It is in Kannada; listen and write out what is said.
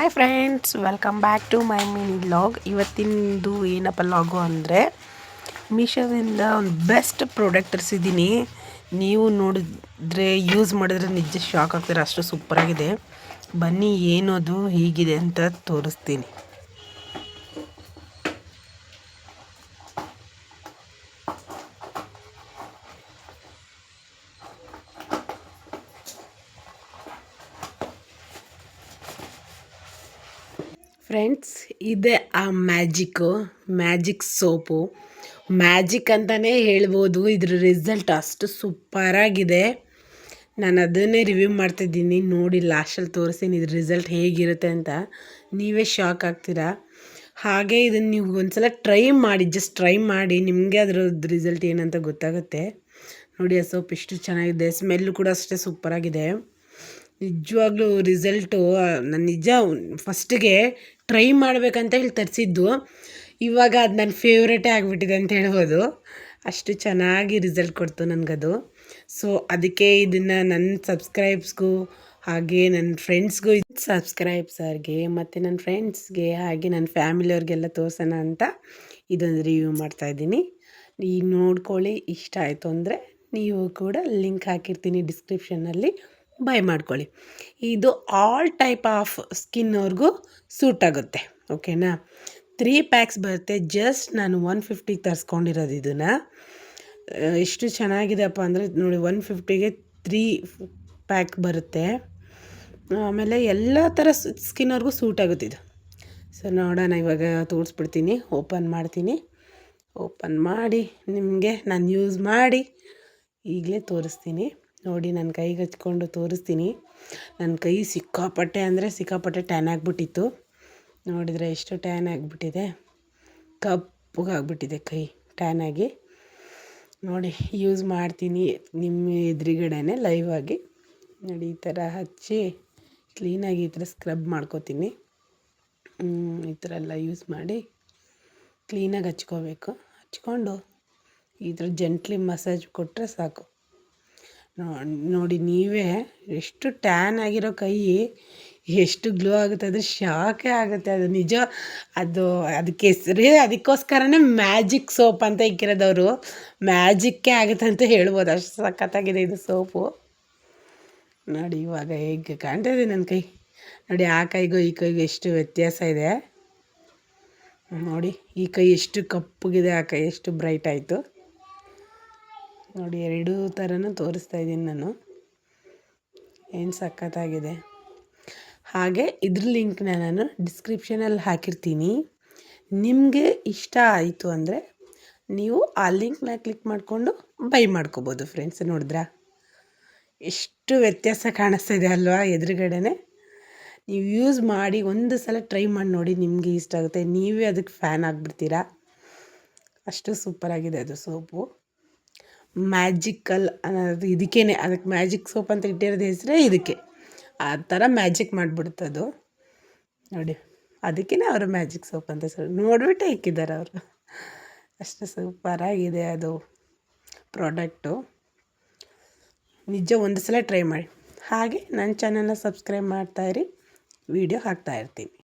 Hi friends, welcome back to my mini vlog. ಇವತ್ತಿನದು ಏನಪ್ಪ ವ್ಲಾಗು ಅಂದರೆ ಮೀಶೋದಿಂದ ಒಂದು ಬೆಸ್ಟ್ ಪ್ರಾಡಕ್ಟ್ ತರಿಸಿದ್ದೀನಿ. ನೀವು ನೋಡಿದ್ರೆ ಯೂಸ್ ಮಾಡಿದ್ರೆ ನಿಜ ಶಾಕ್ ಆಗ್ತೀರ, ಅಷ್ಟು ಸೂಪರಾಗಿದೆ. ಬನ್ನಿ ಏನದು ಹೀಗಿದೆ ಅಂತ ತೋರಿಸ್ತೀನಿ. ಫ್ರೆಂಡ್ಸ್, ಇದೇ ಆ ಮ್ಯಾಜಿಕ್ ಸೋಪು. ಮ್ಯಾಜಿಕ್ ಅಂತಲೇ ಹೇಳ್ಬೋದು. ಇದ್ರ ರಿಸಲ್ಟ್ ಅಷ್ಟು ಸೂಪರಾಗಿದೆ. ನಾನು ಅದನ್ನೇ ರಿವ್ಯೂ ಮಾಡ್ತಿದ್ದೀನಿ. ನೋಡಿ, ಲಾಸ್ಟಲ್ಲಿ ತೋರಿಸ್ತೀನಿ ಇದ್ರ ರಿಸಲ್ಟ್ ಹೇಗಿರುತ್ತೆ ಅಂತ. ನೀವೇ ಶಾಕ್ ಆಗ್ತೀರಾ. ಹಾಗೆ ಇದನ್ನು ನೀವು ಒಂದ್ಸಲ ಜಸ್ಟ್ ಟ್ರೈ ಮಾಡಿ, ನಿಮಗೆ ಅದರದ್ದು ರಿಸಲ್ಟ್ ಏನಂತ ಗೊತ್ತಾಗುತ್ತೆ. ನೋಡಿ, ಆ ಸೋಪ್ ಎಷ್ಟು ಚೆನ್ನಾಗಿದೆ. ಸ್ಮೆಲ್ಲು ಕೂಡ ಅಷ್ಟೇ ಸೂಪರಾಗಿದೆ. ನಿಜವಾಗ್ಲೂ ರಿಸಲ್ಟು ನಾನು ಫಸ್ಟಿಗೆ ಟ್ರೈ ಮಾಡಬೇಕಂತ ಹೇಳಿ ತರಿಸಿದ್ದು. ಇವಾಗ ಅದು ನನ್ನ ಫೇವ್ರೇಟೇ ಆಗಿಬಿಟ್ಟಿದೆ ಅಂತ ಹೇಳ್ಬೋದು. ಅಷ್ಟು ಚೆನ್ನಾಗಿ ರಿಸಲ್ಟ್ ಕೊಡ್ತು ನನಗದು. ಸೊ ಅದಕ್ಕೆ ಇದನ್ನು ನನ್ನ ಸಬ್ಸ್ಕ್ರೈಬ್ಸ್ಗೂ ಹಾಗೆ ನನ್ನ ಫ್ರೆಂಡ್ಸ್ಗೂ ಸಬ್ಸ್ಕ್ರೈಬ್ಸರ್ಗೆ ಮತ್ತು ನನ್ನ ಫ್ರೆಂಡ್ಸ್ಗೆ ಹಾಗೆ ನನ್ನ ಫ್ಯಾಮಿಲಿಯವ್ರಿಗೆಲ್ಲ ತೋರಿಸೋಣ ಅಂತ ಇದೊಂದು ರಿವ್ಯೂ ಮಾಡ್ತಾಯಿದ್ದೀನಿ. ಈಗ ನೋಡ್ಕೊಳ್ಳಿ. ಇಷ್ಟ ಆಯಿತು ಅಂದರೆ ನೀವು ಕೂಡ ಲಿಂಕ್ ಹಾಕಿರ್ತೀನಿ ಡಿಸ್ಕ್ರಿಪ್ಷನ್ನಲ್ಲಿ, ಬೈ ಮಾಡ್ಕೊಳ್ಳಿ. ಇದು ಆಲ್ ಟೈಪ್ ಆಫ್ ಸ್ಕಿನ್ನವ್ರಿಗೂ ಸೂಟ್ ಆಗುತ್ತೆ. ಓಕೆನಾ? 3 ಪ್ಯಾಕ್ಸ್ ಬರುತ್ತೆ. ಜಸ್ಟ್ ನಾನು 150 ತರಿಸ್ಕೊಂಡಿರೋದು ಇದನ್ನು. ಎಷ್ಟು ಚೆನ್ನಾಗಿದೆಪ್ಪ ಅಂದರೆ ನೋಡಿ, 150ಗೆ 3 ಪ್ಯಾಕ್ ಬರುತ್ತೆ. ಆಮೇಲೆ ಎಲ್ಲ ಥರ ಸ್ಕಿನ್ನವ್ರಿಗೂ ಸೂಟ್ ಆಗುತ್ತೆ ಇದು. ಸೊ ನೋಡೋಣ, ಇವಾಗ ತೋರಿಸ್ಬಿಡ್ತೀನಿ. ಓಪನ್ ಮಾಡ್ತೀನಿ. ಓಪನ್ ಮಾಡಿ ನಿಮಗೆ ನಾನು ಯೂಸ್ ಮಾಡಿ ಈಗಲೇ ತೋರಿಸ್ತೀನಿ. ನೋಡಿ, ನನ್ನ ಕೈಗೆ ಹಚ್ಕೊಂಡು ತೋರಿಸ್ತೀನಿ. ನನ್ನ ಕೈ ಸಿಕ್ಕಾಪಟ್ಟೆ ಟ್ಯಾನ್ ಆಗಿಬಿಟ್ಟಿತ್ತು. ನೋಡಿದರೆ ಎಷ್ಟು ಟ್ಯಾನ್ ಆಗಿಬಿಟ್ಟಿದೆ, ಕಪ್ಪಗಾಗ್ಬಿಟ್ಟಿದೆ ಕೈ ಟ್ಯಾನ್ ಆಗಿ. ನೋಡಿ, ಯೂಸ್ ಮಾಡ್ತೀನಿ ನಿಮ್ಮ ಎದುರುಗಡೆನೇ ಲೈವ್ ಆಗಿ. ನೋಡಿ, ಈ ಥರ ಹಚ್ಚಿ ಕ್ಲೀನಾಗಿ ಈ ಥರ ಸ್ಕ್ರಬ್ ಮಾಡ್ಕೋತೀನಿ. ಈ ಥರ ಎಲ್ಲ ಯೂಸ್ ಮಾಡಿ ಕ್ಲೀನಾಗಿ ಹಚ್ಕೊಂಡು ಈ ಥರ ಜೆಂಟ್ಲಿ ಮಸಾಜ್ ಕೊಟ್ಟರೆ ಸಾಕು. ನೋಡಿ, ನೀವೇ ಎಷ್ಟು ಟ್ಯಾನ್ ಆಗಿರೋ ಕೈ ಎಷ್ಟು ಗ್ಲೋ ಆಗುತ್ತೆ, ಅದು ಶಾಕೇ ಆಗುತ್ತೆ. ಅದು ನಿಜ. ಅದಕ್ಕೆ ಹೆಸರೇ ಅದಕ್ಕೋಸ್ಕರನೇ ಮ್ಯಾಜಿಕ್ ಸೋಪ್ ಅಂತ ಇಕ್ಕಿರೋದವರು. ಮ್ಯಾಜಿಕ್ಕೇ ಆಗುತ್ತೆ ಅಂತ ಹೇಳ್ಬೋದು, ಅಷ್ಟು ಸಖತ್ತಾಗಿದೆ ಇದು ಸೋಪು. ನೋಡಿ, ಇವಾಗ ಹೇಗೆ ಕಾಣ್ತಾಯಿದೆ ನನ್ನ ಕೈ. ನೋಡಿ, ಆ ಕೈಗೂ ಈ ಕೈಗೂ ಎಷ್ಟು ವ್ಯತ್ಯಾಸ ಇದೆ ನೋಡಿ. ಈ ಕೈ ಎಷ್ಟು ಕಪ್ಪಗಿದೆ, ಆ ಕೈ ಎಷ್ಟು ಬ್ರೈಟ್ ಆಯಿತು ನೋಡಿ. ಎರಡೂ ಥರನೂ ತೋರಿಸ್ತಾ ಇದ್ದೀನಿ ನಾನು. ಏನು ಸಖತ್ತಾಗಿದೆ. ಹಾಗೆ ಇದ್ರ ಲಿಂಕ್ನ ನಾನು ಡಿಸ್ಕ್ರಿಪ್ಷನಲ್ಲಿ ಹಾಕಿರ್ತೀನಿ. ನಿಮಗೆ ಇಷ್ಟ ಆಯಿತು ಅಂದರೆ ನೀವು ಆ ಲಿಂಕ್ನ ಕ್ಲಿಕ್ ಮಾಡಿಕೊಂಡು ಬೈ ಮಾಡ್ಕೋಬೋದು. ಫ್ರೆಂಡ್ಸ್, ನೋಡಿದ್ರಾ ಎಷ್ಟು ವ್ಯತ್ಯಾಸ ಕಾಣಿಸ್ತಾ ಇದೆ ಅಲ್ವಾ ಎದುರುಗಡೆನೆ. ನೀವು ಯೂಸ್ ಮಾಡಿ ಒಂದು ಸಲ ಟ್ರೈ ಮಾಡಿ ನೋಡಿ, ನಿಮಗೆ ಇಷ್ಟ ಆಗುತ್ತೆ. ನೀವೇ ಅದಕ್ಕೆ ಫ್ಯಾನ್ ಆಗಿಬಿಡ್ತೀರಾ. ಅಷ್ಟು ಸೂಪರಾಗಿದೆ ಅದು ಸೋಪು. ಮ್ಯಾಜಿಕಲ್ ಅನ್ನೋದು ಇದಕ್ಕೇನೆ, ಅದಕ್ಕೆ ಮ್ಯಾಜಿಕ್ ಸೋಪ್ ಅಂತ ಇಟ್ಟಿರೋದು ಹೆಸರೇ ಇದಕ್ಕೆ. ಆ ಥರ ಮ್ಯಾಜಿಕ್ ಮಾಡಿಬಿಡ್ತದು ನೋಡಿ. ಅದಕ್ಕೇ ಅವರು ಮ್ಯಾಜಿಕ್ ಸೋಪ್ ಅಂತ ಹೆಸರು ನೋಡಿಬಿಟ್ಟೆ ಇಕ್ಕಿದ್ದಾರೆ ಅವರು. ಅಷ್ಟು ಸೂಪರಾಗಿದೆ ಅದು ಪ್ರಾಡಕ್ಟು. ನಿಜ, ಒಂದು ಸಲ ಟ್ರೈ ಮಾಡಿ. ಹಾಗೆ ನನ್ನ ಚಾನಲ್ನ ಸಬ್ಸ್ಕ್ರೈಬ್ ಮಾಡ್ತಾಯಿರಿ, ವೀಡಿಯೋ ಹಾಕ್ತಾಯಿರ್ತೀನಿ.